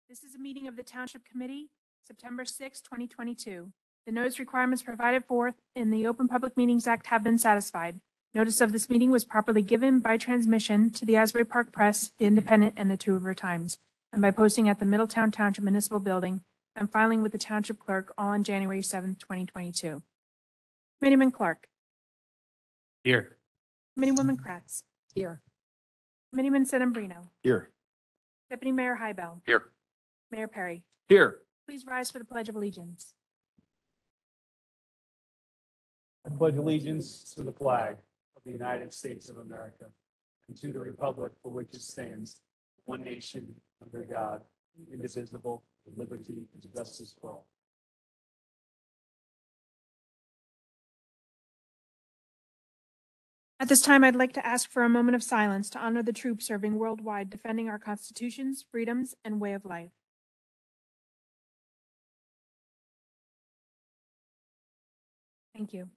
This is a meeting of the Township Committee, September 6, 2022. The notice requirements provided for in the Open Public Meetings Act have been satisfied. Notice of this meeting was properly given by transmission to the Asbury Park Press, the Independent, and the Two River Times, and by posting at the Middletown Township Municipal Building and filing with the Township Clerk all on January 7, 2022. Committeeman Clark. Here. Committeewoman Kratz. Here. Committeeman Sedambrino. Here. Deputy Mayor Hybel. Here. Mayor Perry. Here. Please rise for the Pledge of Allegiance. I pledge allegiance to the flag of the United States of America and to the republic for which it stands, one nation, under God, indivisible, with liberty and justice for all. At this time, I'd like to ask for a moment of silence to honor the troops serving worldwide, defending our constitutions, freedoms, and way of life. Thank you.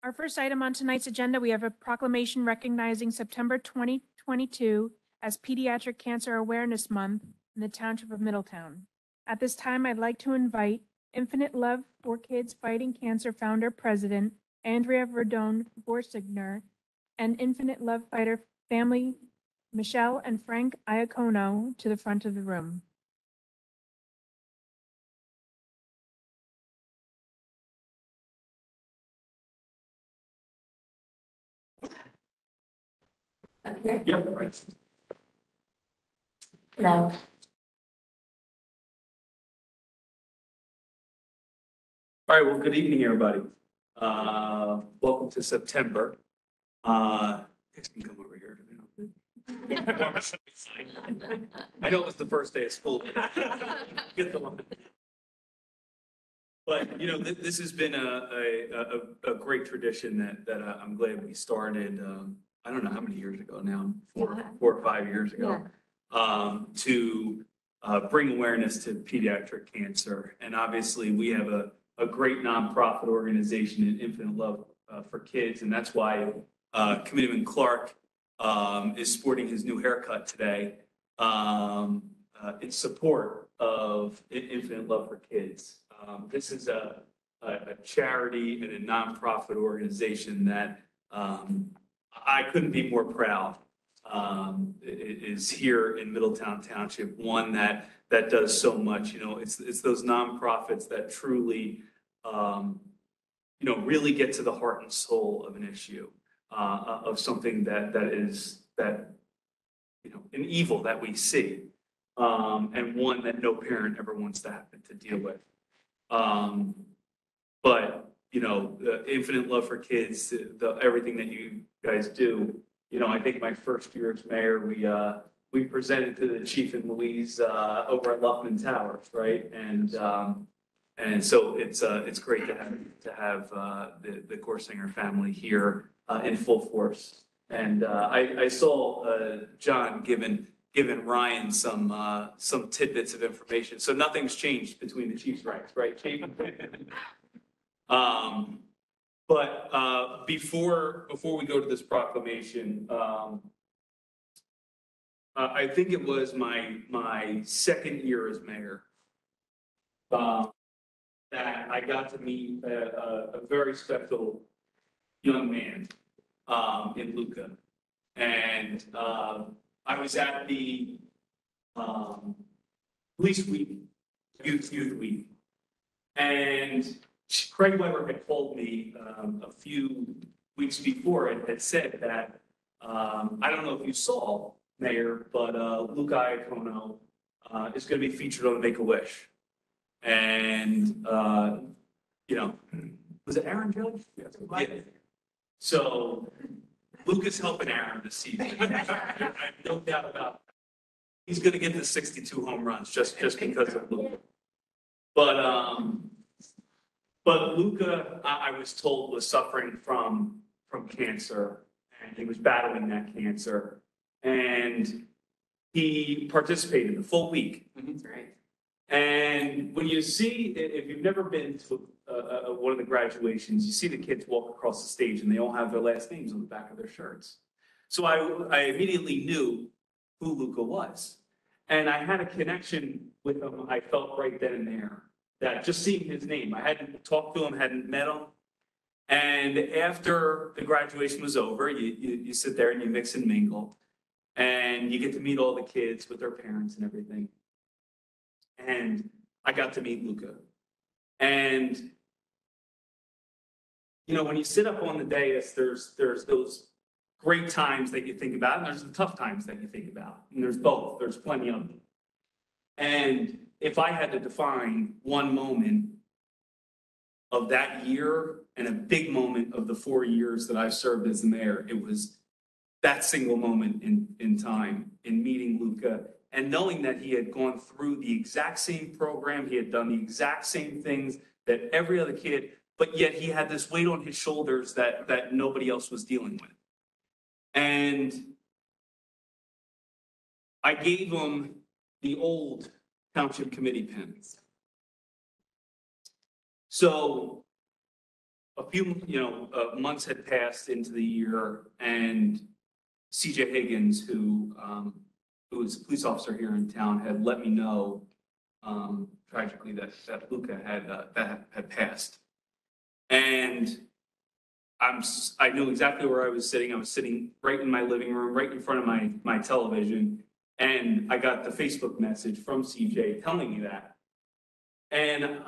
Our first item on tonight's agenda, we have a proclamation recognizing September 2022 as Pediatric Cancer Awareness Month in the Township of Middletown. At this time, I'd like to invite Infinite Love for Kids Fighting Cancer founder president Andrea Verdone Borsigner and Infinite Love Fighter family Michelle and Frank Iacono to the front of the room. Yep, right. No. All right, well, good evening, everybody. Welcome to September. You guys can come over here. I know it was the first day of school. Get the one. But, you know, this has been a great tradition that I'm glad we started, I don't know how many years ago now, four or 5 years ago, to bring awareness to pediatric cancer. And obviously, we have a great nonprofit organization in Infinite Love for Kids, and that's why Committeeman Clark is sporting his new haircut today in support of Infinite Love for Kids. This is a charity and a nonprofit organization that I couldn't be more proud. It is here in Middletown Township, one that does so much. You know, it's those nonprofits that truly, you know, really get to the heart and soul of an issue, of something that you know, an evil that we see, and one that no parent ever wants to have to deal with. But you know, the Infinite Love for Kids, everything that you guys do. You know, I think my first year as mayor, we presented to the Chief and Louise over at Luffman Towers, right? And so it's great to have the Gorsinger family here in full force. And I saw John giving Ryan some tidbits of information. So nothing's changed between the Chiefs ranks, right, Chief? But before we go to this proclamation, I think it was my second year as mayor that I got to meet a very special young man in Luca, and I was at the police week, youth week, and Craig Weber had told me a few weeks before and had said that, I don't know if you saw, Mayor, but Luca Iacono is going to be featured on Make-A-Wish. And, you know, was it Aaron Judge? Yeah. So Luca's helping Aaron this season. I have no doubt about it. He's going to get the 62 home runs just because of Luca. But Luca, I was told, was suffering from cancer, and he was battling that cancer. And he participated the full week. That's right. And when you see, if you've never been to one of the graduations, you see the kids walk across the stage and they all have their last names on the back of their shirts. So I immediately knew who Luca was. And I had a connection with him, I felt right then and there, that just seeing his name, I hadn't talked to him, hadn't met him. And after the graduation was over, you sit there and you mix and mingle, and you get to meet all the kids with their parents and everything. And I got to meet Luca. And, you know, when you sit up on the dais, there's those great times that you think about, and there's the tough times that you think about. And there's both, there's plenty of them. And if I had to define one moment of that year and a big moment of the 4 years that I've served as the mayor, it was that single moment in time, in meeting Luca and knowing that he had gone through the exact same program, he had done the exact same things that every other kid, but yet he had this weight on his shoulders that nobody else was dealing with. And I gave him the old township committee pens. So a few, months had passed into the year, and CJ Higgins, who was a police officer here in town, had let me know tragically that Luca had passed. And I knew exactly where I was sitting. I was sitting right in my living room, right in front of my television. And I got the Facebook message from CJ telling me that. And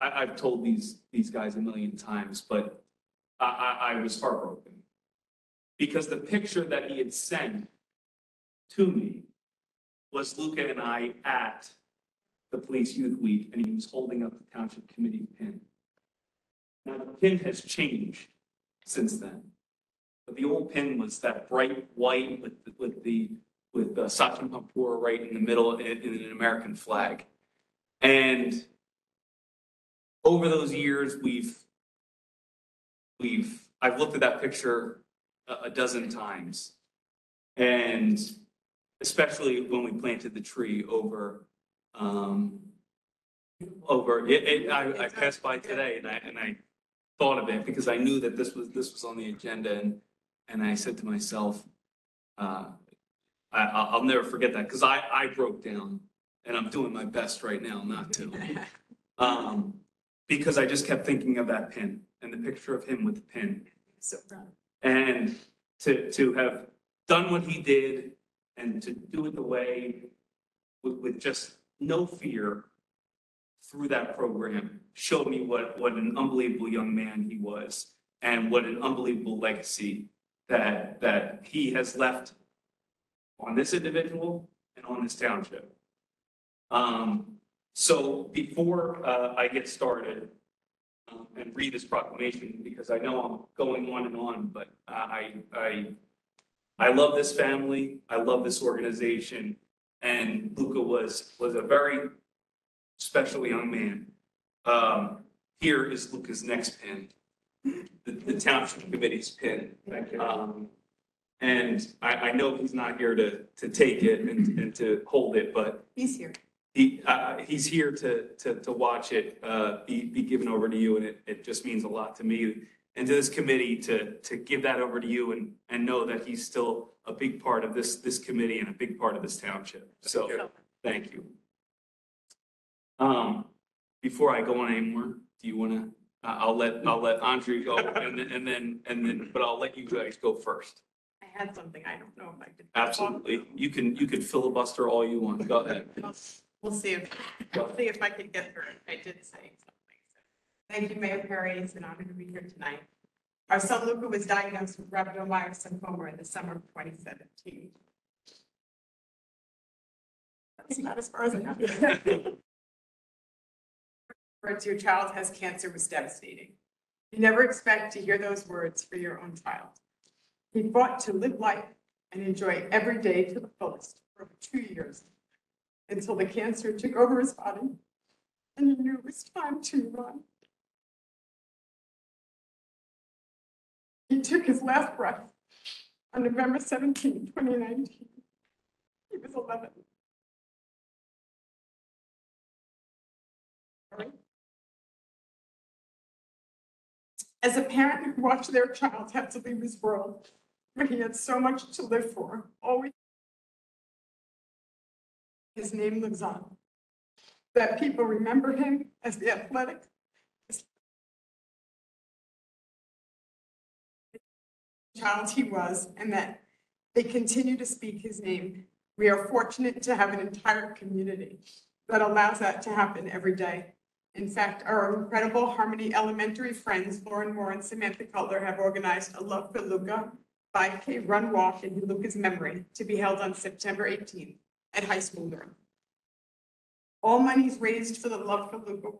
I've told these guys a million times, but I was heartbroken. Because the picture that he had sent to me was Luca and I at the Police Youth Week, and he was holding up the township committee pin. Now, the pin has changed since then. But the old pin was that bright white with Sachin Kapoor right in the middle in an American flag. And over those years, I've looked at that picture a dozen times, and especially when we planted the tree over I passed by today and I thought of it because I knew that this was on the agenda, and I said to myself, I'll never forget that because I broke down, and I'm doing my best right now not to, because I just kept thinking of that pin and the picture of him with the pin. So proud. And to have done what he did and to do it the way with just no fear through that program showed me what an unbelievable young man he was and what an unbelievable legacy that he has left on this individual and on this township. So before I get started and read this proclamation, because I know I'm going on and on, but I love this family, I love this organization, and Luca was a very special young man. Here is Luca's next pin, the township committee's pin. And I know he's not here to take it and to hold it, but He's here. he's here to watch it be given over to you, and it just means a lot to me and to this committee to give that over to you and know that he's still a big part of this committee and a big part of this township. So thank you. Before I go on anymore, do you want to? I'll let Andre go, and then, but I'll let you guys go first. I had something. I don't know if I could. Absolutely, you can filibuster all you want. Go ahead. We'll see if I can get through it. I did say something. Thank you, Mayor Perry. It's an honor to be here tonight. Our son Luca was diagnosed with rhabdomyosarcoma in the summer of 2017. That's not as far as I know. Words, your child has cancer, was devastating. You never expect to hear those words for your own child. He fought to live life and enjoy every day to the fullest for over 2 years, until the cancer took over his body and he knew it was time to run. He took his last breath on November 17, 2019. He was 11. As a parent who watched their child have to leave this world, but he had so much to live for. Always, his name lives on. That people remember him as the athletic child he was, and that they continue to speak his name. We are fortunate to have an entire community that allows that to happen every day. In fact, our incredible Harmony Elementary friends, Lauren Moore and Samantha Cutler, have organized a Love for Luca 5K run walk in Luca's memory to be held on September 18th at High School North. All monies raised for the Love for Luca.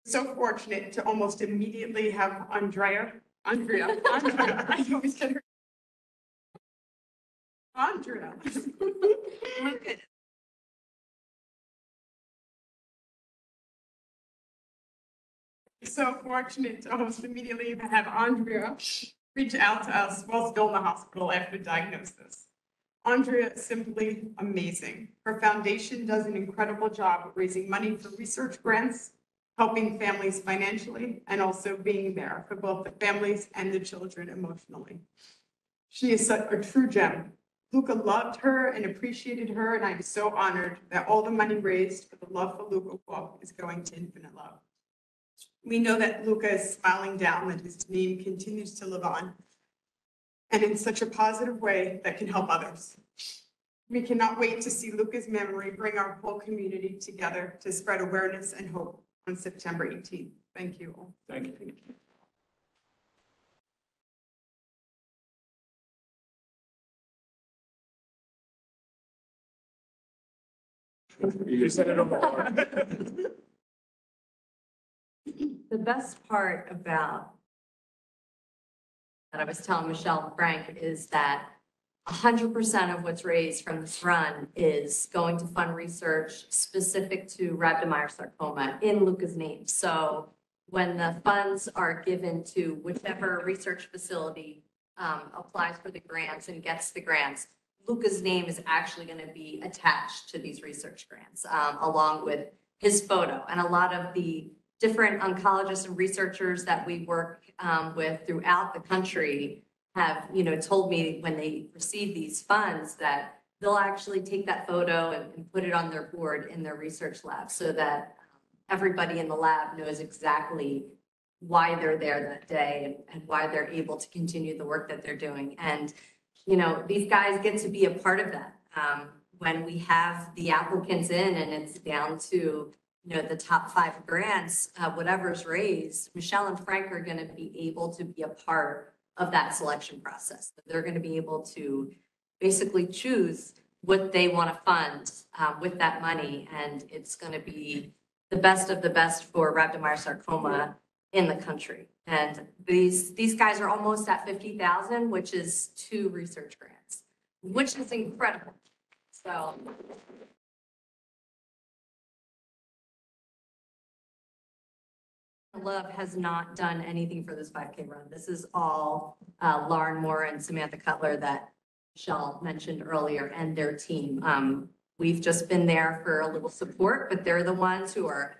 So fortunate to almost immediately have Andrea, I always get her. Andrea. So fortunate to almost immediately have Andrea reach out to us while still in the hospital after diagnosis. Andrea is simply amazing. Her foundation does an incredible job of raising money for research grants, helping families financially, and also being there for both the families and the children emotionally. She is such a true gem. Luca loved her and appreciated her, and I'm so honored that all the money raised for the Love for Luca walk is going to Infinite Love. We know that Luca is smiling down, that his name continues to live on, and in such a positive way that can help others. We cannot wait to see Luca's memory bring our whole community together to spread awareness and hope on September 18th. Thank you all. Thank you. You said it over. The best part about that I was telling Michelle and Frank is that 100% of what's raised from this run is going to fund research specific to rhabdomyosarcoma in Luca's name. So when the funds are given to whichever research facility applies for the grants and gets the grants, Luca's name is actually going to be attached to these research grants, along with his photo. And a lot of the different oncologists and researchers that we work with throughout the country have, told me when they receive these funds that they'll actually take that photo and put it on their board in their research lab so that everybody in the lab knows exactly why they're there that day and why they're able to continue the work that they're doing. And, these guys get to be a part of that. When we have the applicants in and it's down to, the top 5 grants, whatever's raised, Michelle and Frank are going to be able to be a part of that selection process. They're going to be able to basically choose what they want to fund with that money. And it's going to be the best of the best for rhabdomyosarcoma in the country. And these guys are almost at 50,000, which is 2 research grants, which is incredible. So. Love has not done anything for this 5K run. This is all Lauren Moore and Samantha Cutler that Michelle mentioned earlier and their team. We've just been there for a little support, but they're the ones who are,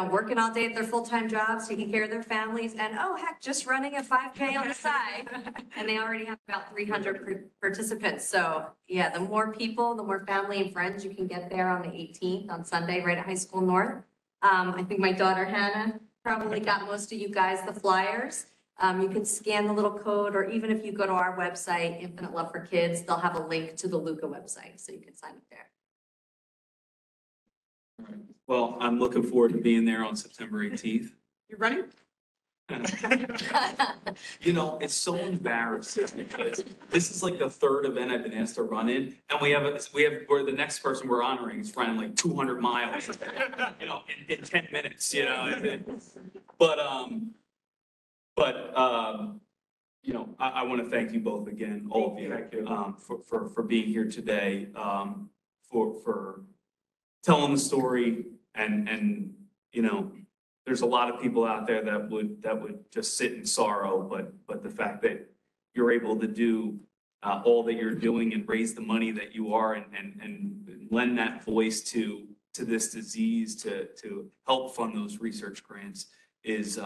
working all day at their full-time jobs, taking care of their families, and oh heck, just running a 5K on the side. And they already have about 300 participants. So yeah, the more people, the more family and friends you can get there on the 18th on Sunday, right at High School North. I think my daughter Hannah probably got most of you guys the flyers. You can scan the little code, or even if you go to our website, Infinite Love for Kids, they'll have a link to the Luca website, so you can sign up there. Well, I'm looking forward to being there on September 18th. You running? It's so embarrassing because this is like the 3rd event I've been asked to run in, and where the next person we're honoring is running like 200 miles, in 10 minutes, But I want to thank you both again, all of you, for being here today, for telling the story, and there's a lot of people out there that would just sit in sorrow, but the fact that you're able to do all that you're doing and raise the money that you are and lend that voice to this disease to help fund those research grants is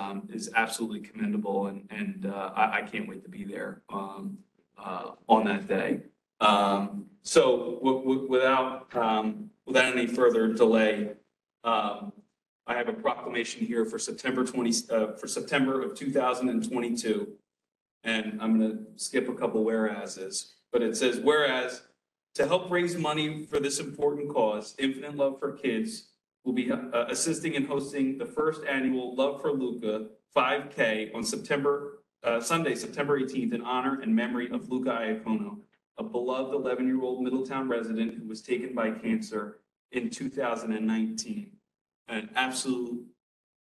absolutely commendable, and I can't wait to be there on that day. So without any further delay, I have a proclamation here for September of 2022. And I'm going to skip a couple whereases, but it says, whereas to help raise money for this important cause, Infinite Love for Kids will be assisting in hosting the first annual Love for Luca 5K on Sunday, September 18th, in honor and memory of Luca Iacono, a beloved 11-year-old Middletown resident who was taken by cancer in 2019. An absolute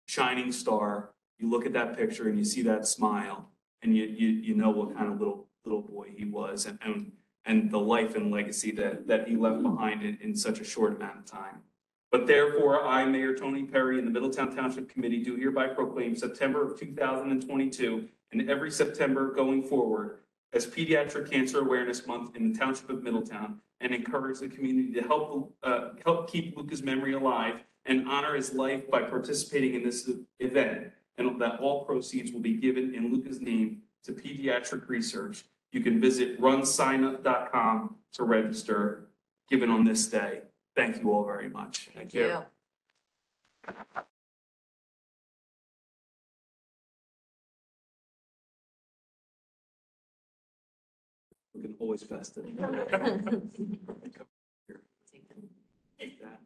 shining star. You look at that picture and you see that smile, and you know what kind of little boy he was, and the life and legacy that he left behind in such a short amount of time. But therefore, I, Mayor Tony Perry, and the Middletown Township Committee do hereby proclaim September of 2022 and every September going forward as Pediatric Cancer Awareness Month in the Township of Middletown, and encourage the community to help keep Luca's memory alive and honor his life by participating in this event, and that all proceeds will be given in Luca's name to pediatric research. You can visit runsignup.com to register, given on this day. Thank you all very much. Thank you. We can always fest it. Take that.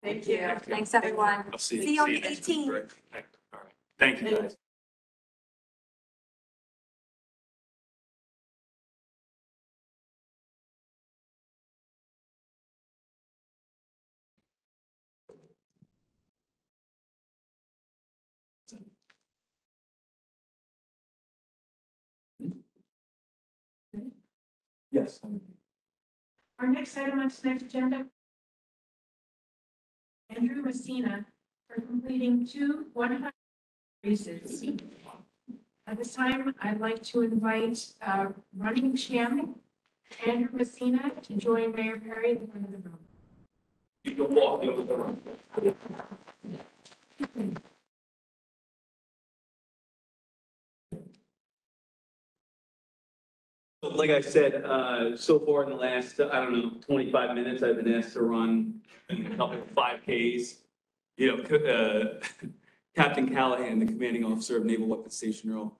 Thank you. Thanks, everyone. I'll see you. See you on the next week, 18th. Greg. All right. Thank you, guys. Yes. Our next item on tonight's agenda, Andrew Messina for completing 2 100 races. At this time, I'd like to invite running champ Andrew Messina to join Mayor Perry in the front of the room. You can walk over the room. Like I said, so far in the last, I don't know, 25 minutes, I've been asked to run a couple of 5Ks. You know, Captain Callahan, the commanding officer of Naval Weapons Station Earl,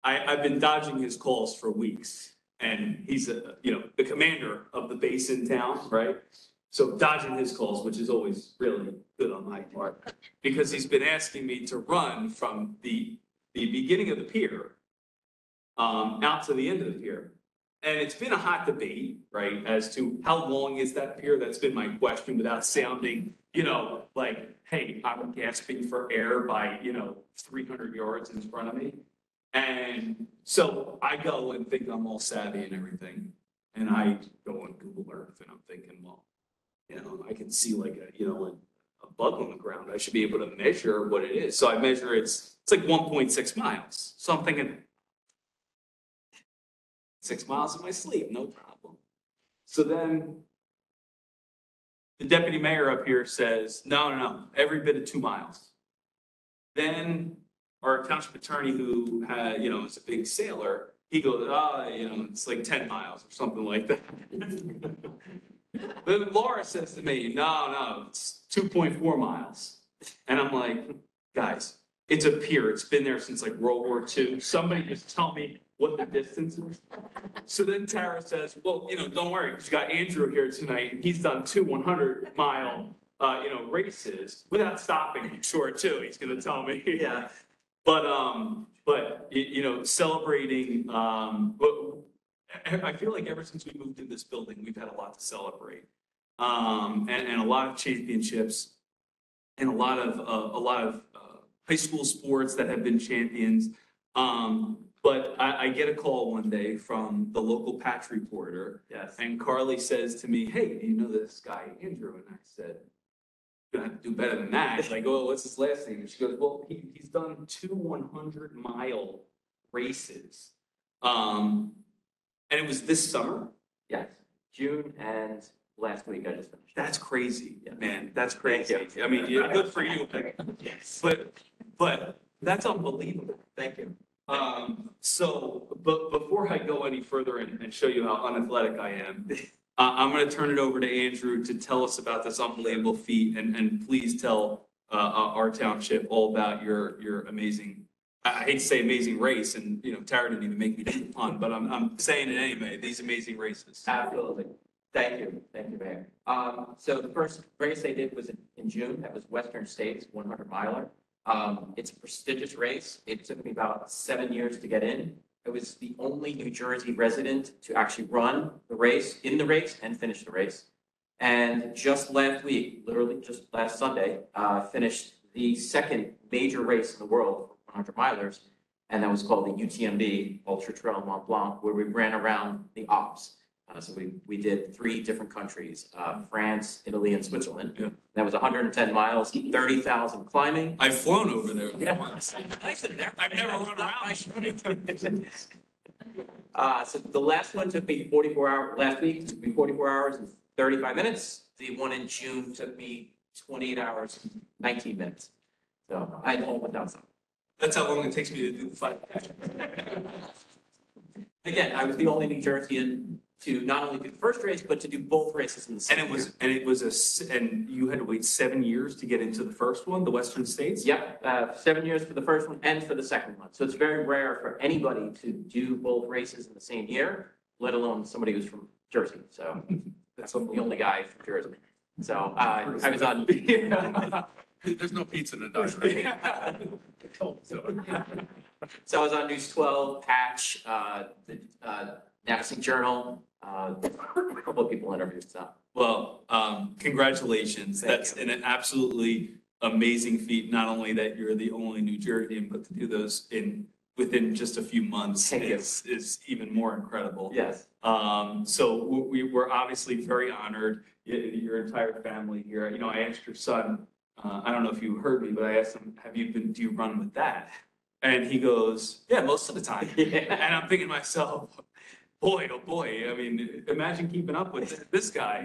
I've been dodging his calls for weeks. And he's, the commander of the base in town, right? So dodging his calls, which is always really good on my part, because he's been asking me to run from the beginning of the pier out to the end of the pier. And it's been a hot debate, right, as to how long is that pier? That's been my question, without sounding, like, hey, I'm gasping for air by, 300 yards in front of me. And so I go and think I'm all savvy and everything. And I go on Google Earth and I'm thinking, well, I can see like a bug on the ground. I should be able to measure what it is. So I measure it's like 1.6 miles. So I'm thinking, 6 miles in my sleep, no problem. So then the deputy mayor up here says, no, every bit of 2 miles. Then our township attorney, who is a big sailor, he goes, it's like 10 miles or something like that. Then Laura says to me, no, it's 2.4 miles. And I'm like, guys, it's a pier. It's been there since like World War II. Somebody just tell me what the distance is. So then Tara says, well, don't worry, because you got Andrew here tonight, and he's done 2 100-mile, races without stopping, I'm sure, too. He's going to tell me. Yeah. But celebrating, I feel like ever since we moved in this building, we've had a lot to celebrate. And a lot of championships and a lot of high school sports that have been champions. But I get a call one day from the local patch reporter, Yes. and Carly says to me, "Hey, do you know this guy, Andrew?" And I said, "You're gonna have to do better than that." And I go, "Oh, what's his last name?" And she goes, "Well, he's done 2 100-mile races." And it was this summer. Yes, June and last week I just finished. That's crazy, Yeah. man. That's Thank crazy. you. I mean, yeah, good for you. Yes. But that's unbelievable. Thank you. But before I go any further and show you how unathletic I am, I'm going to turn it over to Andrew to tell us about this unbelievable feat, and please tell our township all about your amazing. I hate to say amazing race, and Tara didn't even make me do the pun, but I'm saying it anyway. These amazing races. Absolutely. Thank you, Mayor. So the first race I did was in June. That was Western States 100-miler. It's a prestigious race. It took me about 7 years to get in. I was the only New Jersey resident to actually run the race, and finish the race. And just last week, literally just last Sunday, finished the second major race in the world for 100 milers. And that was called the UTMB, Ultra Trail Mont Blanc, where we ran around the Alps. So we did 3 different countries, France, Italy, and Switzerland. Yeah. That was 110 miles, 30,000 climbing. I've flown over there Yeah. once. I've never run around. So the last one took me 44 hours, last week took me 44 hours and 35 minutes. The one in June took me 28 hours, 19 minutes. So I had all went down some. That's how long it takes me to do the 5. Again, I was the only New Jerseyan to not only do the first race, but to do both races in the same year. And you had to wait 7 years to get into the first one, the Western States? Yep, 7 years for the first one and for the second one. So it's very rare for anybody to do both races in the same year, let alone somebody who's from Jersey. So that's the only guy from Jersey. So I was on. There's no pizza in the diner. So I was on News 12, Patch, the Navigation Journal, a couple of people interviewed. So Well, congratulations. Thank That's an absolutely amazing feat. Not only that you're the only New Jerseyan, but to do those within just a few months Thank you. is even more incredible. yes, So we're obviously very honored, your entire family here. I asked your son, I don't know if you heard me, but I asked him, do you run with dad? And he goes, yeah, most of the time. Yeah. And I'm thinking to myself, boy, oh boy, I mean, imagine keeping up with this guy.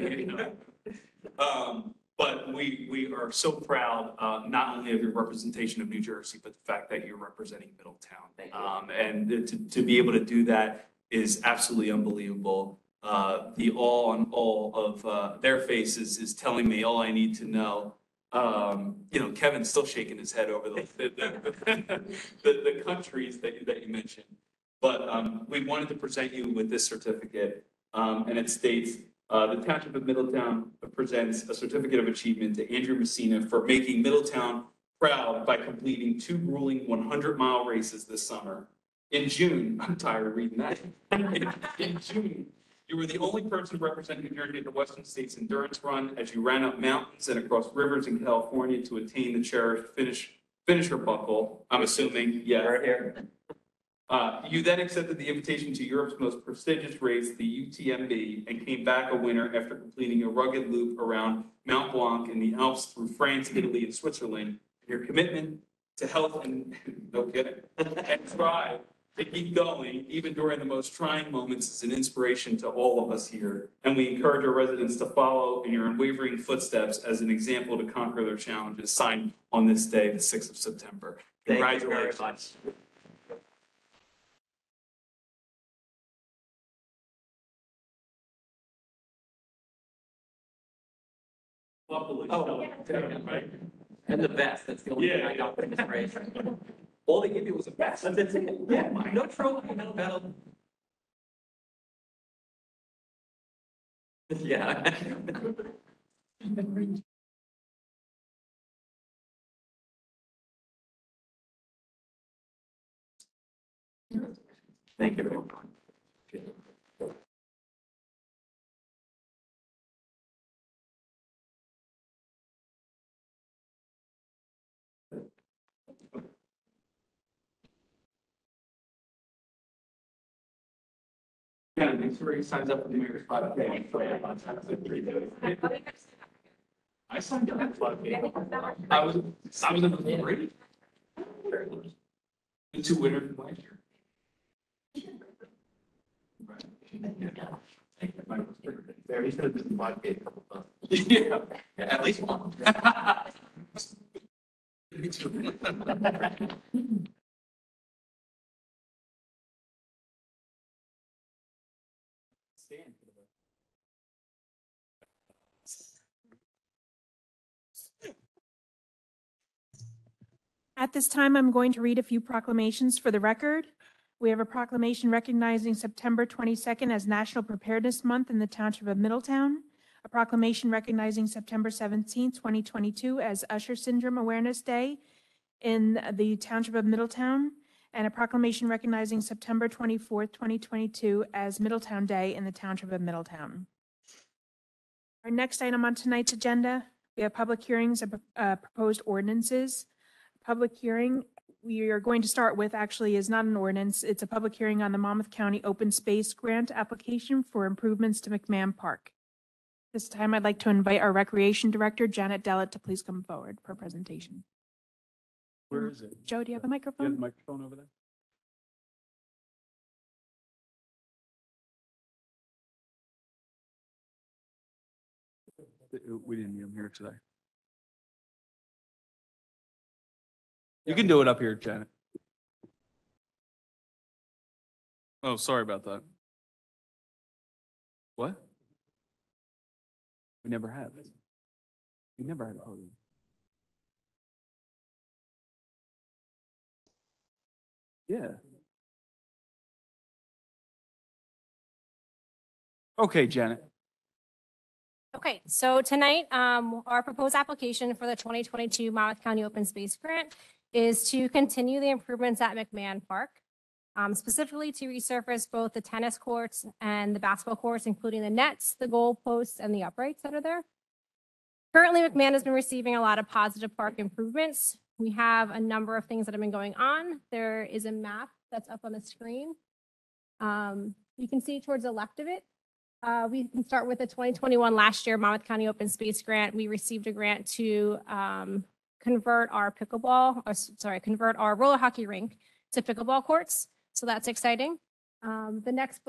But we are so proud, not only of your representation of New Jersey, but the fact that you're representing Middletown. Thank you. And to be able to do that is absolutely unbelievable. The awe and all of their faces is telling me all I need to know. Kevin's still shaking his head over the countries that you mentioned. But we wanted to present you with this certificate, and it states, the Township of Middletown presents a certificate of achievement to Andrew Messina for making Middletown proud by completing 2 grueling 100-mile races this summer. In June, I'm tired of reading that. In June, you were the only person to represent New Jersey at the Western States Endurance Run as you ran up mountains and across rivers in California to attain the cherished finisher buckle. I'm assuming, yeah. right here. You then accepted the invitation to Europe's most prestigious race, the UTMB, and came back a winner after completing a rugged loop around Mount Blanc in the Alps through France, Italy, and Switzerland. Your commitment to health and no kidding, and drive to keep going, even during the most trying moments, is an inspiration to all of us here. And we encourage our residents to follow in your unwavering footsteps as an example to conquer their challenges. Signed on this day, the 6th of September. Thank you very Congratulations. much. Oh, Right? and the best. That's the only thing I got from this race. All they give you was a best. That's it. Yeah, no trophy, no medal. Yeah. Thank you very much. Yeah, make sure he signs up for the mayor's 5K. I signed up for 5K. I was in the three. The two winners from last year. There, he's gonna do the 5K a couple times. Yeah. At least one. At this time, I'm going to read a few proclamations for the record. We have a proclamation recognizing September 22nd as National Preparedness Month in the Township of Middletown, a proclamation recognizing September 17th, 2022 as Usher Syndrome Awareness Day in the Township of Middletown, and a proclamation recognizing September 24th, 2022 as Middletown Day in the Township of Middletown. Our next item on tonight's agenda, we have public hearings of proposed ordinances. Public hearing we are going to start with actually is not an ordinance. It's a public hearing on the Monmouth County Open Space Grant application for improvements to McMahon Park. This time I'd like to invite our Recreation Director, Janet Dellett, to please come forward for a presentation. Where is it? Joe, do you have a Do you have microphone? the microphone over there? We didn't need him here today. You can do it up here, Janet. Oh, sorry about that. What? We never have. We never had a podium. Yeah. Okay, Janet. Okay, so tonight, our proposed application for the 2022 Monmouth County Open Space Grant is to continue the improvements at McMahon Park, specifically to resurface both the tennis courts and the basketball courts, including the nets, the goal posts, and the uprights that are there. Currently, McMahon has been receiving a lot of positive park improvements. We have a number of things that have been going on. There is a map that's up on the screen. You can see towards the left of it. We can start with the 2021 last year Monmouth County Open Space Grant. We received a grant to convert our convert our roller hockey rink to pickleball courts. So that's exciting. The next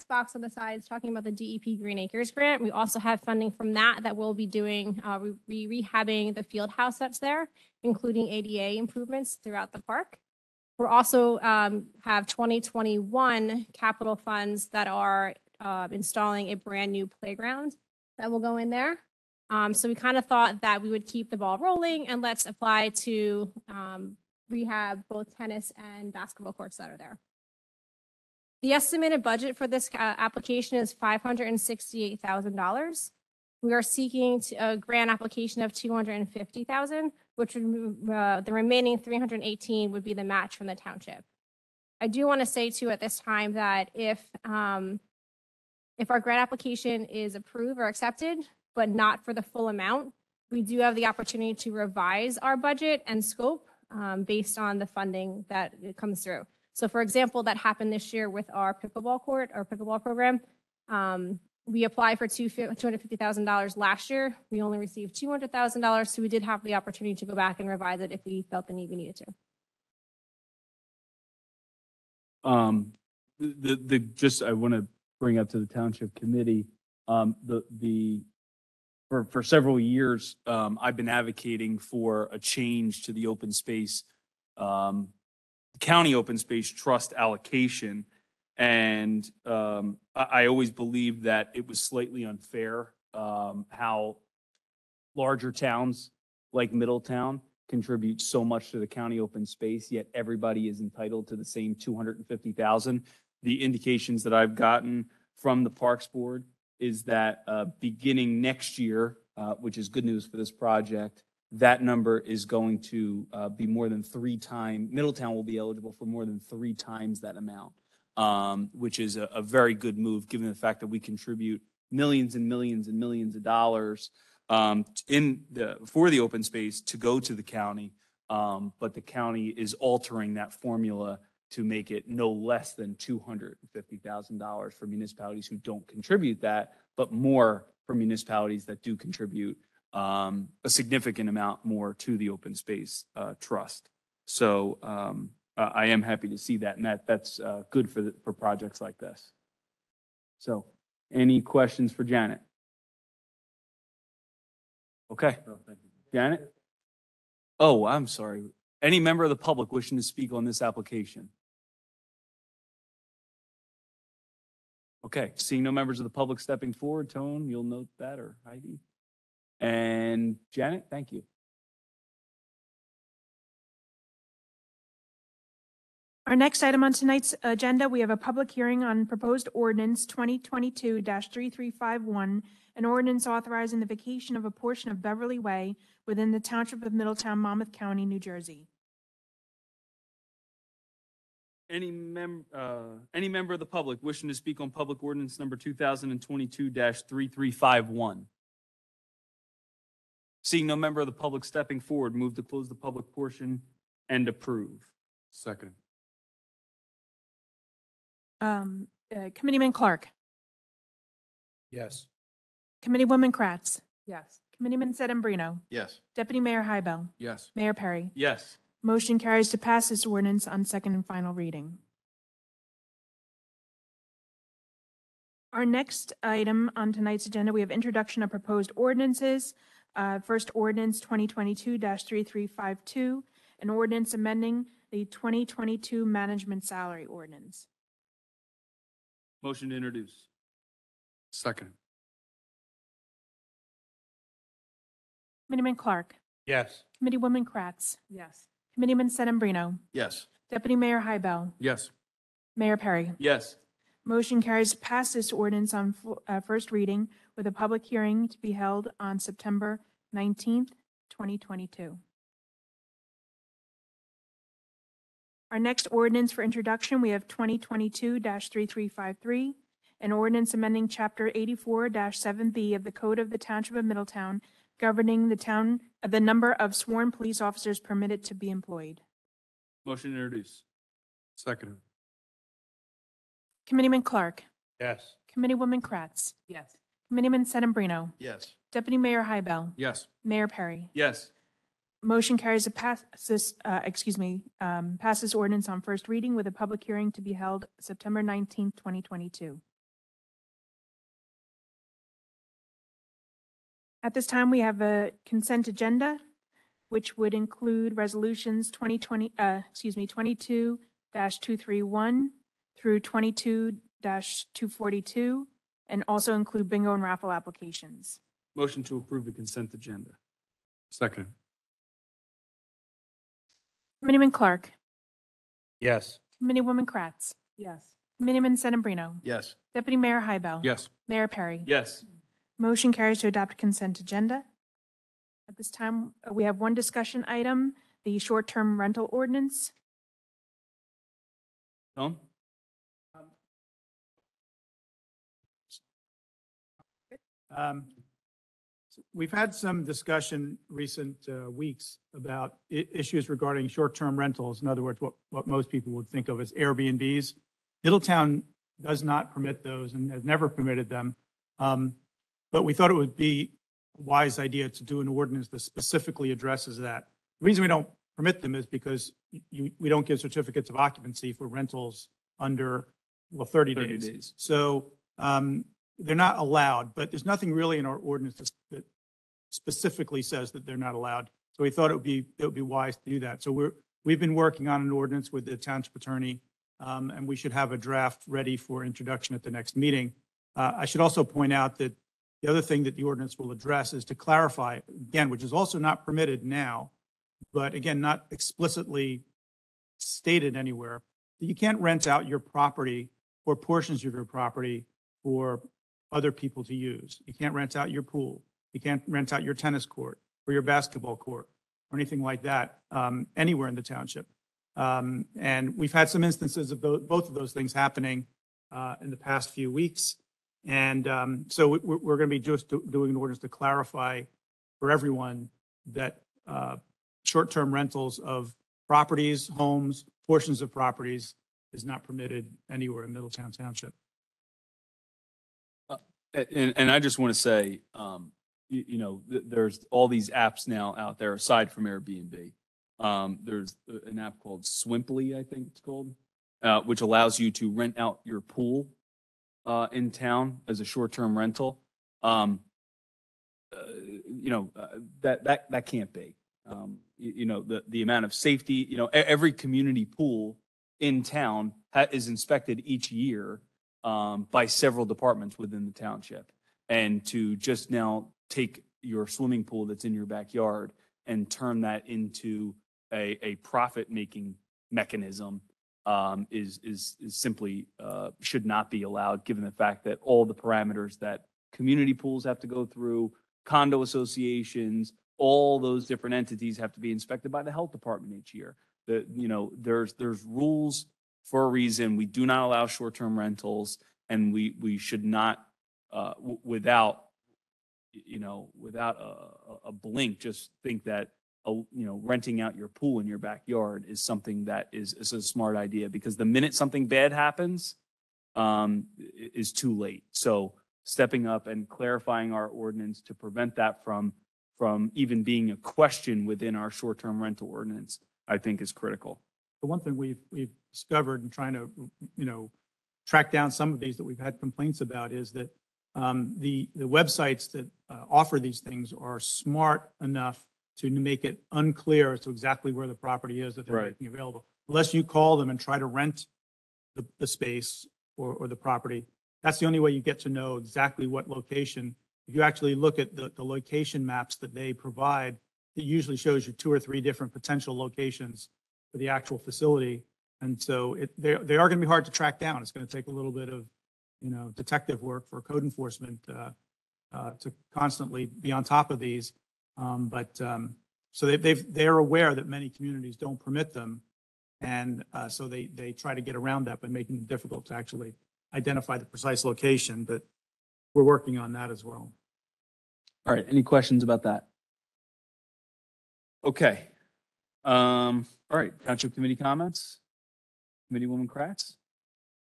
box on the side is talking about the DEP Green Acres grant. We also have funding from that we'll be doing rehabbing the field house that's there, including ADA improvements throughout the park. We're also have 2021 capital funds that are installing a brand new playground that will go in there. So we kind of thought that we would keep the ball rolling and let's apply to rehab both tennis and basketball courts that are there. The estimated budget for this application is $568,000. We are seeking a grant application of $250,000, which would the remaining $318,000 would be the match from the township. I do want to say too at this time that if our grant application is approved or accepted, but not for the full amount, we do have the opportunity to revise our budget and scope based on the funding that it comes through. So for example, that happened this year with our pickleball court, our pickleball program. We applied for $250,000 last year. We only received $200,000. So we did have the opportunity to go back and revise it if we felt the need we needed to. Just I want to bring up to the township committee, for several years, I've been advocating for a change to the open space, county open space trust allocation. And I always believed that it was slightly unfair how larger towns like Middletown contribute so much to the county open space, yet everybody is entitled to the same $250,000. The indications that I've gotten from the Parks Board is that beginning next year, which is good news for this project, that number is going to be more than 3 times. Middletown will be eligible for more than 3 times that amount, which is a very good move given the fact that we contribute millions and millions and millions of dollars for the open space to go to the county. But the county is altering that formula to make it no less than $250,000 for municipalities who don't contribute that, but more for municipalities that do contribute a significant amount more to the open space trust. So I am happy to see that, and that's good for projects like this. So any questions for Janet? Okay. Janet? Oh, I'm sorry. Any member of the public wishing to speak on this application? Okay, seeing no members of the public stepping forward, Tone, you'll note that, or Heidi? And Janet, thank you. Our next item on tonight's agenda, we have a public hearing on proposed ordinance 2022-3351, an ordinance authorizing the vacation of a portion of Beverly Way within the Township of Middletown, Monmouth County, New Jersey. Any member of the public wishing to speak on public ordinance number 2022-3351? Seeing no member of the public stepping forward, move to close the public portion and approve. Second. Committeeman Clark, Yes. Committeewoman Kratz, Yes. Committeeman Sedambrino, Yes. Deputy Mayor Hybel, Yes. Mayor Perry. Yes. Motion carries to pass this ordinance on second and final reading. Our next item on tonight's agenda, we have introduction of proposed ordinances. First ordinance 2022-3352, an ordinance amending the 2022 management salary ordinance. Motion to introduce. Second. Committeeman Clark, Yes. Committeewoman Kratz, Yes. Committeeman Sedambrino, Yes. Deputy Mayor Hybel, Yes. Mayor Perry. Yes. Motion carries to pass this ordinance on first reading with a public hearing to be held on September 19th, 2022. Our next ordinance for introduction, we have 2022-3353, an ordinance amending Chapter 84-7B of the Code of the Township of Middletown governing the number of sworn police officers permitted to be employed. Motion to introduce. Second. Committeeman Clark, Yes. Committeewoman Kratz, Yes. Committeeman Sedambrino, Yes. Deputy Mayor Hybel, Yes. Mayor Perry. Yes. Motion carries to pass this, pass this ordinance on first reading with a public hearing to be held September 19th, 2022. At this time, we have a consent agenda, which would include resolutions 22-231 through 22-242, and also include bingo and raffle applications. Motion to approve the consent agenda. Second. Committeeman Clark, Yes. Committeewoman Kratz, Yes. Committeeman Sedambrino, Yes. Deputy Mayor Hybel. Yes. Mayor Perry. Yes. Motion carries to adopt consent agenda. At this time, we have one discussion item, the short-term rental ordinance. Tone? We've had some discussion recent weeks about issues regarding short-term rentals. In other words, what most people would think of as Airbnbs. Middletown does not permit those and has never permitted them. But we thought it would be a wise idea to do an ordinance that specifically addresses that. The reason we don't permit them is because we don't give certificates of occupancy for rentals under, 30 30 days. days. So they're not allowed, but there's nothing really in our ordinance that specifically says that they're not allowed. So we thought it would be wise to do that. So we've been working on an ordinance with the township attorney, and we should have a draft ready for introduction at the next meeting. I should also point out that the other thing that the ordinance will address is to clarify, again, which is also not permitted now, but again, not explicitly stated anywhere, that you can't rent out your property or portions of your property for other people to use. You can't rent out your pool. You can't rent out your tennis court or your basketball court or anything like that anywhere in the township. And we've had some instances of both of those things happening in the past few weeks. And so we're going to be just doing an ordinance to clarify for everyone that short-term rentals of properties, homes, portions of properties is not permitted anywhere in Middletown Township. And I just want to say, there's all these apps now out there aside from Airbnb. There's an app called Swimply, I think it's called, which allows you to rent out your pool in town as a short-term rental. That can't be. The amount of safety, every community pool in town is inspected each year by several departments within the township. And to just now take your swimming pool that's in your backyard and turn that into a profit-making mechanism is simply should not be allowed, given the fact that all the parameters that community pools have to go through, condo associations, all those different entities have to be inspected by the health department each year. There's rules for a reason. We do not allow short-term rentals, and we should not without a blink just think that renting out your pool in your backyard is something that is a smart idea, because the minute something bad happens is too late. So stepping up and clarifying our ordinance to prevent that from even being a question within our short-term rental ordinance, I think is critical. The one thing we've discovered in trying to, track down some of these that we've had complaints about is that the websites that offer these things are smart enough to make it unclear as to exactly where the property is that they're Right. making available. Unless you call them and try to rent the space or the property, that's the only way you get to know exactly what location. If you actually look at the location maps that they provide, it usually shows you 2 or 3 different potential locations for the actual facility. And so they are going to be hard to track down. It's going to take a little bit of, detective work for code enforcement to constantly be on top of these. So they're aware that many communities don't permit them. And so they try to get around that by making it difficult to actually identify the precise location, but we're working on that as well. All right, any questions about that? Okay. All right, Township Committee comments? Committeewoman Kratz?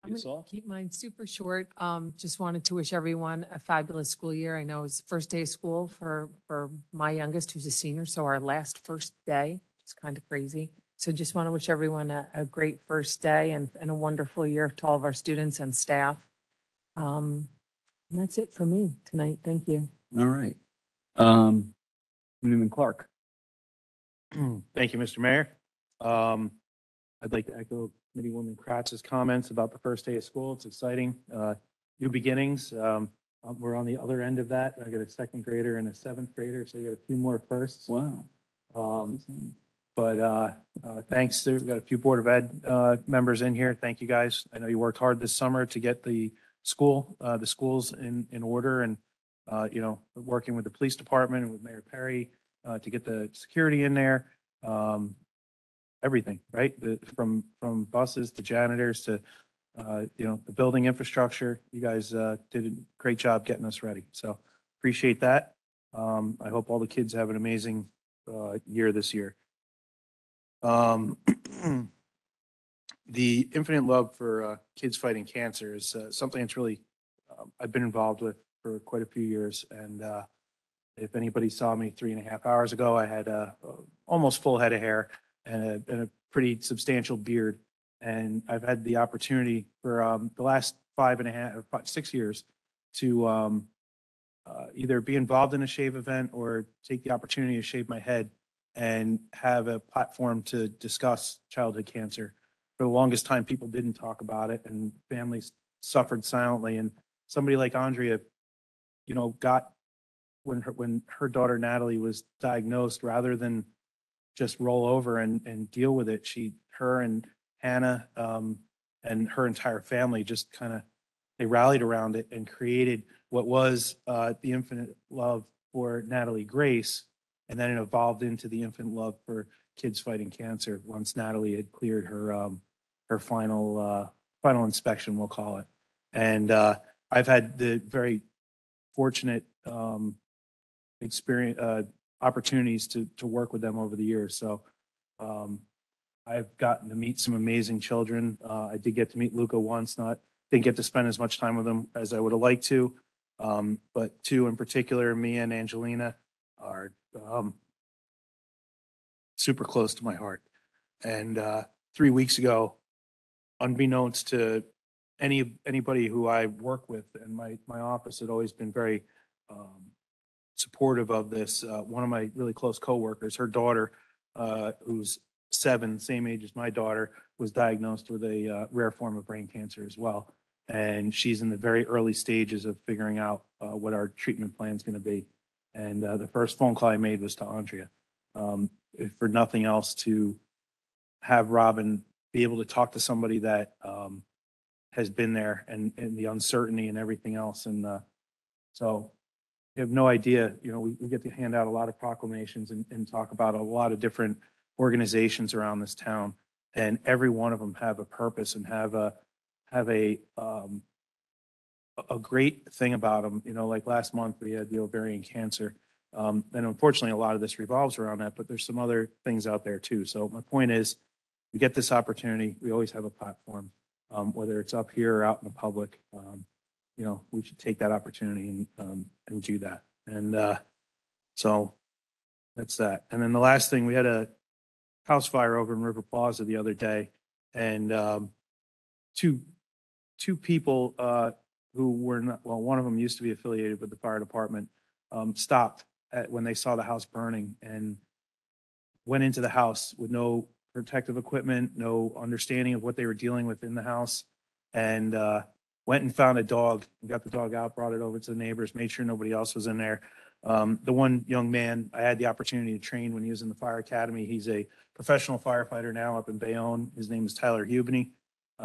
I'm Yes, going all? to keep mine super short. Just wanted to wish everyone a fabulous school year. I know it's the first day of school for my youngest, who's a senior, so our last first day. It's kind of crazy. So just want to wish everyone a great first day and a wonderful year to all of our students and staff. And that's it for me tonight. Thank you. All right. Newman Clark. Thank you, Mr. Mayor. I'd like to echo Committeewoman Kratz's comments about the first day of school. It's exciting. New beginnings. We're on the other end of that. I got a 2nd grader and a 7th grader, so you got a few more firsts. Wow. But thanks to, we've got a few Board of Ed members in here. Thank you, guys. I know you worked hard this summer to get the schools in order, and working with the police department and with Mayor Perry to get the security in there. Everything, right? From buses to janitors to the building infrastructure. You guys did a great job getting us ready. So appreciate that. I hope all the kids have an amazing year this year. The infinite love for kids fighting cancer is something that's really I've been involved with for quite a few years. And if anybody saw me 3.5 hours ago, I had a almost full head of hair and a pretty substantial beard. And I've had the opportunity for the last 6 years to either be involved in a shave event or take the opportunity to shave my head and have a platform to discuss childhood cancer. For the longest time, people didn't talk about it, and families suffered silently. And somebody like Andrea, got when her daughter Natalie was diagnosed, rather than just roll over and deal with it, her and Hannah and her entire family just they rallied around it and created what was the infinite love for Natalie Grace. And then it evolved into the infinite love for kids fighting cancer once Natalie had cleared her final inspection, we'll call it. And I've had the very fortunate opportunities to work with them over the years. So I've gotten to meet some amazing children. I did get to meet Luca once, didn't get to spend as much time with him as I would have liked to. But two in particular, Mia and Angelina, are super close to my heart. And 3 weeks ago, unbeknownst to anybody who I work with, and my office had always been very supportive of this. One of my really close coworkers, her daughter, who's 7, same age as my daughter, was diagnosed with a rare form of brain cancer as well. And she's in the very early stages of figuring out what our treatment plan is going to be. And the first phone call I made was to Andrea, if for nothing else, to have Robin be able to talk to somebody that has been there, and the uncertainty and everything else. And so you have no idea, we get to hand out a lot of proclamations and talk about a lot of different organizations around this town, and every one of them have a purpose and have a great thing about them. Like last month we had the ovarian cancer. And unfortunately, a lot of this revolves around that, but there's some other things out there too. So my point is, we get this opportunity, we always have a platform, whether it's up here or out in the public. We should take that opportunity and do that. And so that's that. And then the last thing, we had a house fire over in River Plaza the other day, and two people who were not, well, one of them used to be affiliated with the fire department, stopped when they saw the house burning and went into the house with no protective equipment, no understanding of what they were dealing with in the house, and went and found a dog, got the dog out, brought it over to the neighbors, made sure nobody else was in there. The one young man I had the opportunity to train when he was in the fire academy. He's a professional firefighter now up in Bayonne. His name is Tyler Hubney.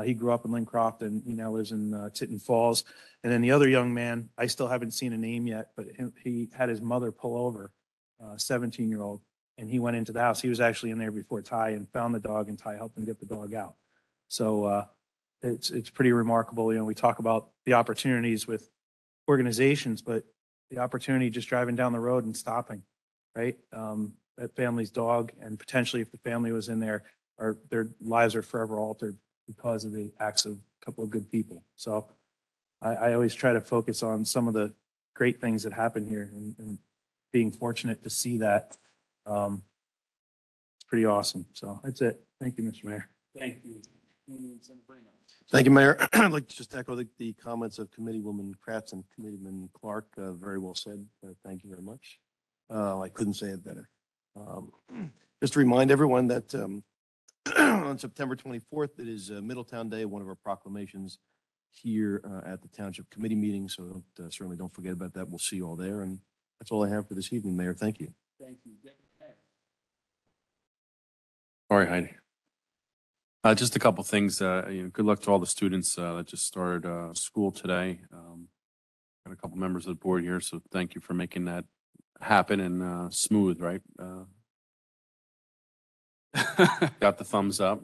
He grew up in Lincroft, and he now lives in Tinton Falls. And then the other young man, I still haven't seen a name yet, but he had his mother pull over, 17-year-old, and he went into the house. He was actually in there before Ty and found the dog, and Ty helped him get the dog out. So it's pretty remarkable. We talk about the opportunities with organizations, but the opportunity just driving down the road and stopping, right? That family's dog, and potentially if the family was in there, their lives are forever altered because of the acts of a couple of good people. So I always try to focus on some of the great things that happen here, and being fortunate to see that. It's pretty awesome. So that's it. Thank you, Mr. Mayor. Thank you. Thank you, Mayor. I'd like to just echo the comments of Committeewoman Kratz and Committeeman Clark. Very well said. Thank you very much. I couldn't say it better. Just to remind everyone that on September 24th, it is Middletown Day, one of our proclamations here at the Township Committee meeting. So certainly don't forget about that. We'll see you all there. And that's all I have for this evening, Mayor. Thank you. Thank you. All right, Heidi. Just a couple things. Good luck to all the students that just started school today. Got a couple members of the board here, so thank you for making that happen and smooth, right? Got the thumbs up.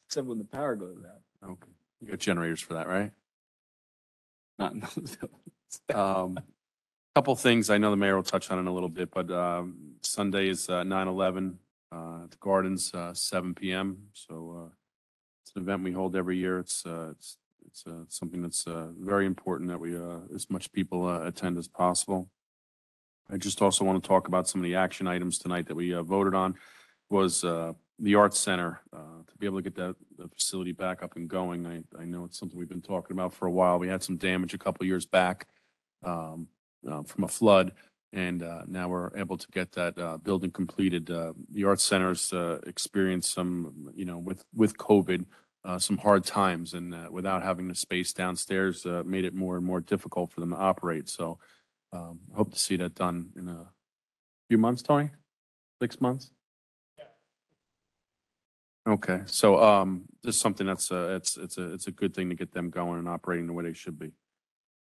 Except when the power goes out. Okay, you got generators for that, right? Not in those. Couple things. I know the mayor will touch on in a little bit, but Sunday is 9/11 at the Gardens, 7 p.m. So it's an event we hold every year. It's something that's very important that we as much people attend as possible. I just also want to talk about some of the action items tonight that we voted on. Was the Arts Center, to be able to get the facility back up and going. I know it's something we've been talking about for a while. We had some damage a couple years back from a flood, and now we're able to get that building completed. The Arts Center's experienced some, with COVID, some hard times, and without having the space downstairs made it more and more difficult for them to operate. So I hope to see that done in a few months, Tony? 6 months? Okay, so this is something that's it's a good thing to get them going and operating the way they should be.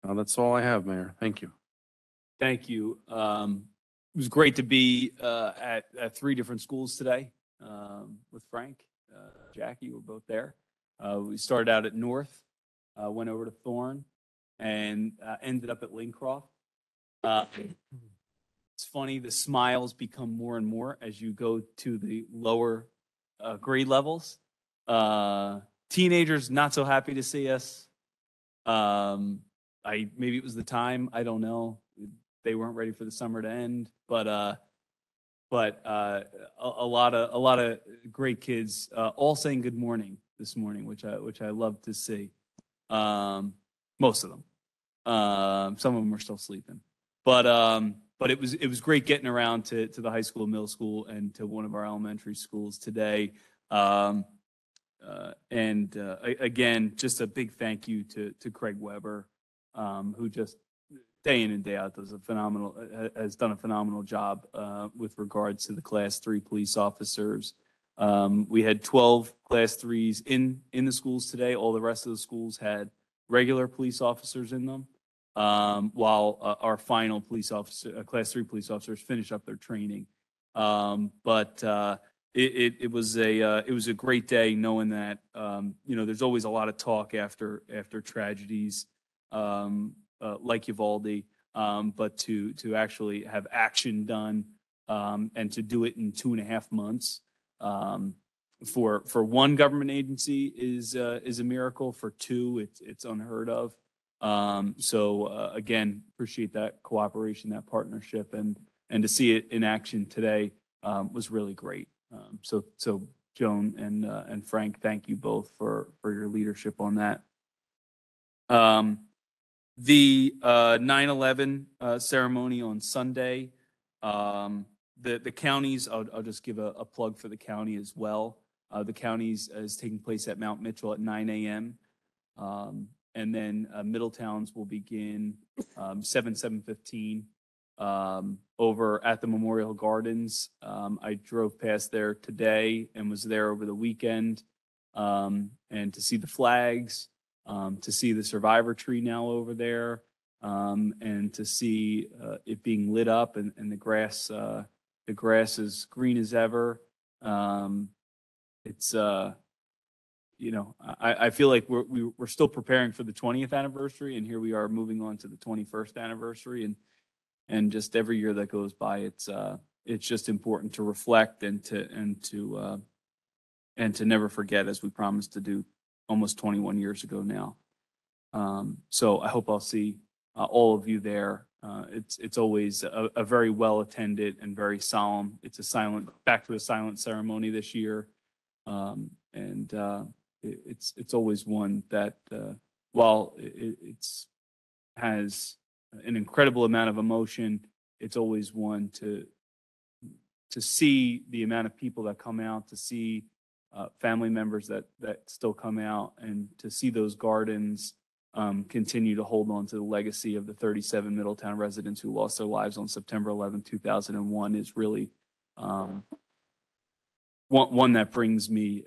That's all I have, Mayor. Thank you. Thank you. It was great to be at 3 different schools today with Frank, Jackie. We're both there. We started out at North, went over to Thorne, and ended up at Lincroft. It's funny, the smiles become more and more as you go to the lower grade levels. Teenagers not so happy to see us. Maybe it was the time, I don't know. They weren't ready for the summer to end, but a lot of great kids, all saying good morning this morning, which I love to see. Most of them. Some of them are still sleeping, but it was great getting around to the high school, middle school, and to one of our elementary schools today. Again, just a big thank you to Craig Weber, who just day in and day out has done a phenomenal job with regards to the Class 3 police officers. We had 12 Class 3s in the schools today. All the rest of the schools had regular police officers in them, while our final police officer, Class 3 police officers, finish up their training. It was a great day knowing that there's always a lot of talk after tragedies like Uvalde, but to actually have action done and to do it in 2.5 months for one government agency is a miracle. For two, it's unheard of. Again, appreciate that cooperation, that partnership, and to see it in action today was really great. So Joan and Frank, thank you both for your leadership on that. The 9/11 ceremony on Sunday, the counties, I'll just give a plug for the county as well. The counties is taking place at Mount Mitchell at 9 a.m. And then Middletown's will begin 7:15 over at the Memorial Gardens. I drove past there today and was there over the weekend, and to see the flags, to see the survivor tree now over there, and to see it being lit up and the grass is green as ever. It's I feel like we're still preparing for the 20th anniversary, and here we are moving on to the 21st anniversary, and just every year that goes by, it's just important to reflect and to never forget, as we promised to do almost 21 years ago now. So I hope I'll see all of you there. It's always a very well attended and very solemn. It's back to a silent ceremony this year, and it's always one that while it's has an incredible amount of emotion, it's always one to see the amount of people that come out, to see family members that still come out, and to see those gardens continue to hold on to the legacy of the 37 Middletown residents who lost their lives on September 11, 2001 is really one that brings me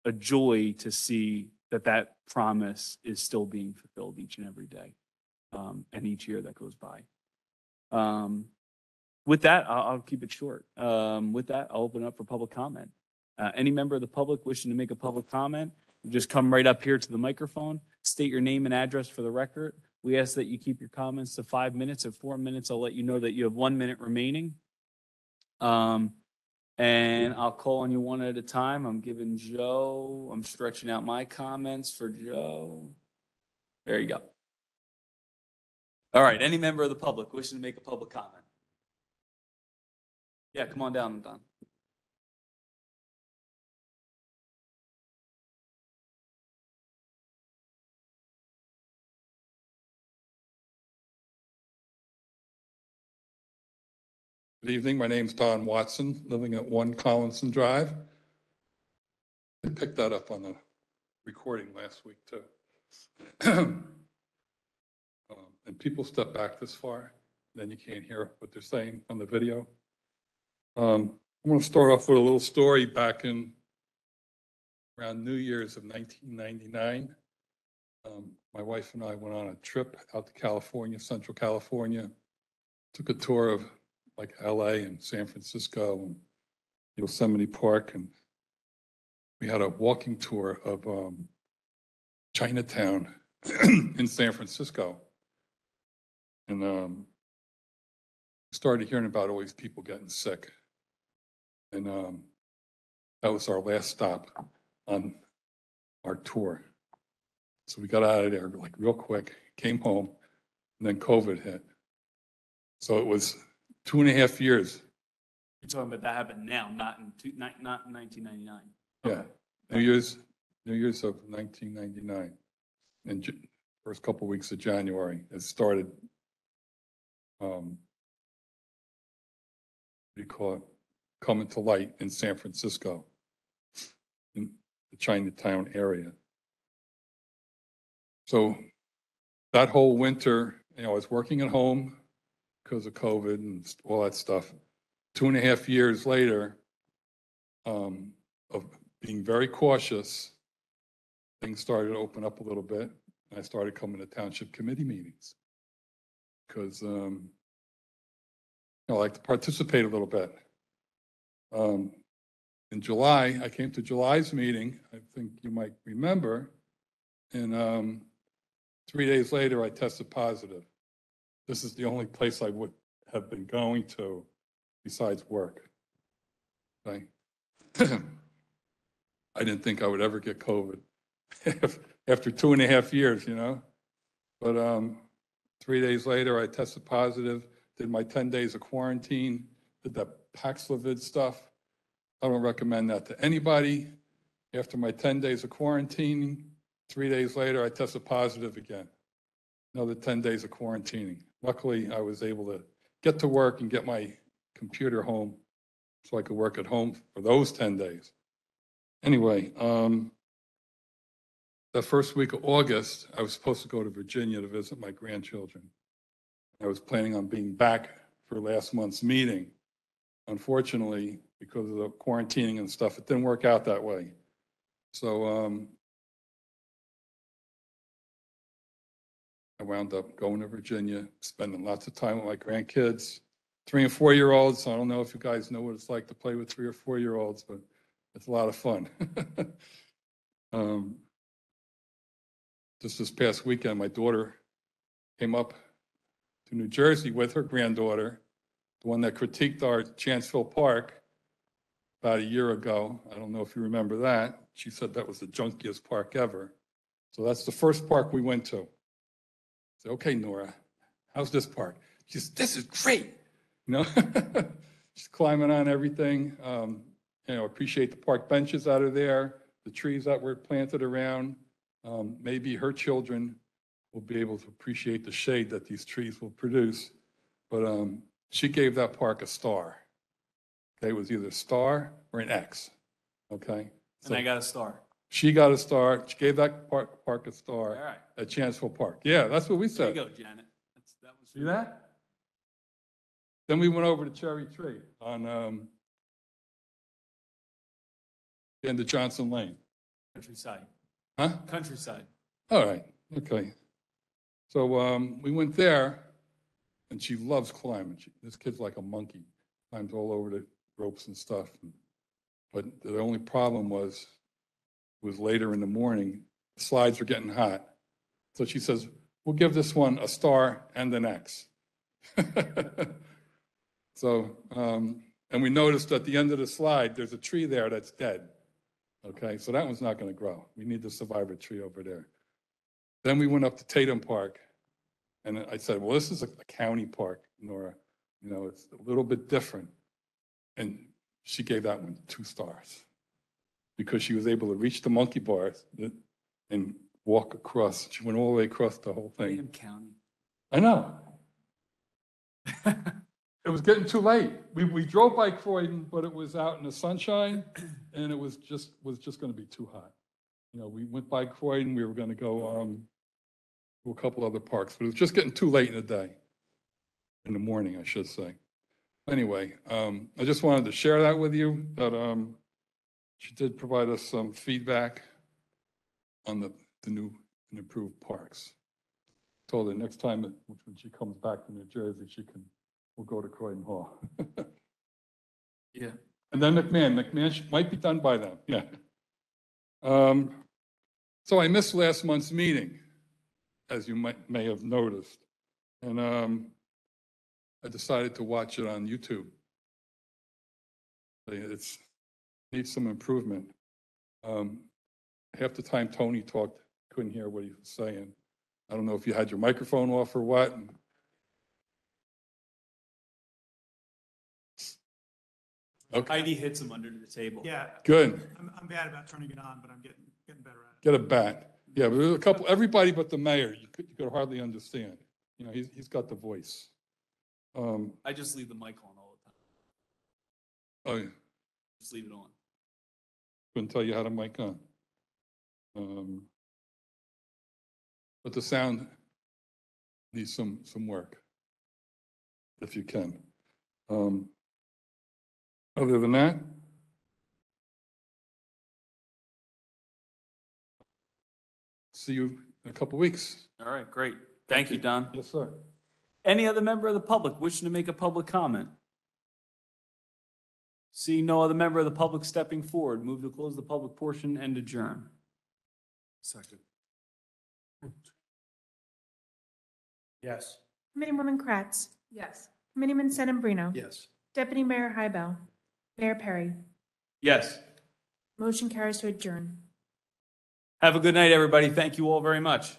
a joy to see that promise is still being fulfilled each and every day, and each year that goes by. With that, I'll keep it short. With that, I'll open up for public comment. Any member of the public wishing to make a public comment, just come right up here to the microphone, state your name and address for the record. We ask that you keep your comments to 5 minutes. At 4 minutes, I'll let you know that you have 1 minute remaining. And I'll call on you one at a time. I'm stretching out my comments for Joe. There you go. All right, any member of the public wishing to make a public comment? Yeah, come on down, Don. Good evening. My name's Don Watson, living at 1 Collinson Drive. I picked that up on the recording last week too. And people step back this far, then you can't hear what they're saying on the video. I'm going to start off with a little story back in around New Year's of 1999. My wife and I went on a trip out to California, Central California, took a tour of like LA and San Francisco and Yosemite Park, and we had a walking tour of Chinatown in San Francisco. And started hearing about all these people getting sick. And That was our last stop on our tour. So we got out of there like real quick, came home, and then COVID hit. So it was 2.5 years. You're talking about that happened now, not in 1999. Yeah, New Year's of 1999. And first couple weeks of January, it started, what do you call it? Coming to light in San Francisco, in the Chinatown area. So that whole winter, I was working at home because of COVID and all that stuff. 2.5 years later, of being very cautious, things started to open up a little bit. And I started coming to township committee meetings because I like to participate a little bit. In July, I came to July's meeting, I think you might remember, and 3 days later, I tested positive. This is the only place I would have been going to besides work. Okay? I didn't think I would ever get COVID after 2.5 years, But 3 days later, I tested positive, did my 10 days of quarantine, did that Paxlovid stuff. I don't recommend that to anybody. After my 10 days of quarantining, 3 days later, I tested positive again. Another 10 days of quarantining. Luckily, I was able to get to work and get my computer home so I could work at home for those 10 days. Anyway, the first week of August, I was supposed to go to Virginia to visit my grandchildren. I was planning on being back for last month's meeting. Unfortunately, because of the quarantining and stuff, it didn't work out that way. So I wound up going to Virginia, spending lots of time with my grandkids, 3 and 4 year olds. I don't know if you guys know what it's like to play with 3 or 4 year olds, but it's a lot of fun. Just this past weekend, my daughter came up to New Jersey with her granddaughter, the one that critiqued our Chanceville Park about a year ago. I don't know if you remember that. She said that was the junkiest park ever. So that's the first park we went to. I said, okay, Nora, how's this park? She says, this is great. She's climbing on everything. Appreciate the park benches out of there, the trees that were planted around. Maybe her children will be able to appreciate the shade that these trees will produce. But she gave that park a star. Okay, it was either a star or an X. Okay. And I got a star. She got a star. She gave that park a star. All right. At Chanceville Park. Yeah, that's what we There you said. go, Janet. That was See that? Then we went over to Cherry Tree on the end of Johnson Lane. Countryside. Huh? Countryside. All right. Okay. So we went there, and she loves climbing. This kid's like a monkey, climbs all over the ropes and stuff. But the only problem was later in the morning. The slides were getting hot. So she says, we'll give this one a star and an X. So, and we noticed at the end of the slide, there's a tree there that's dead. Okay, so that one's not going to grow. We need the survivor tree over there. Then we went up to Tatum Park, and I said, well, this is a county park, Nora. It's a little bit different. And she gave that one 2 stars because she was able to reach the monkey bars and walk across. She went all the way across the whole thing. Tatum County. I know. It was getting too late. We drove by Croydon, but it was out in the sunshine, and it was just going to be too hot. We went by Croydon. We were going to go to a couple other parks, but it was just getting too late in the day, in the morning, I should say. Anyway, I just wanted to share that with you, that she did provide us some feedback on the new and improved parks. Told her next time when she comes back to New Jersey, we'll go to Croydon Hall. Yeah. And then McMahon might be done by then, yeah. So I missed last month's meeting, as you may have noticed. And I decided to watch it on YouTube. It's needs some improvement. Half the time Tony talked, couldn't hear what he was saying. I don't know if you had your microphone off or what. Okay, Heidi hits him under the table. Yeah, good. I'm bad about turning it on, but I'm getting better at it. Get a bat. Yeah, but there's a couple, everybody but the mayor, you could hardly understand. You know, he's got the voice. I just leave the mic on all the time. Oh, yeah. Just leave it on. Couldn't tell you how to mic on. But the sound needs some work, if you can. Other than that, see you in a couple weeks. All right, great. Thank you, Don. Yes, sir. Any other member of the public wishing to make a public comment? Seeing no other member of the public stepping forward, move to close the public portion and adjourn. Second. Yes. Committeewoman Kratz, Yes. Committeeman Sedambrino. Yes. Deputy Mayor Hybel. Mayor Perry. Yes. Motion carries to adjourn. Have a good night, everybody. Thank you all very much.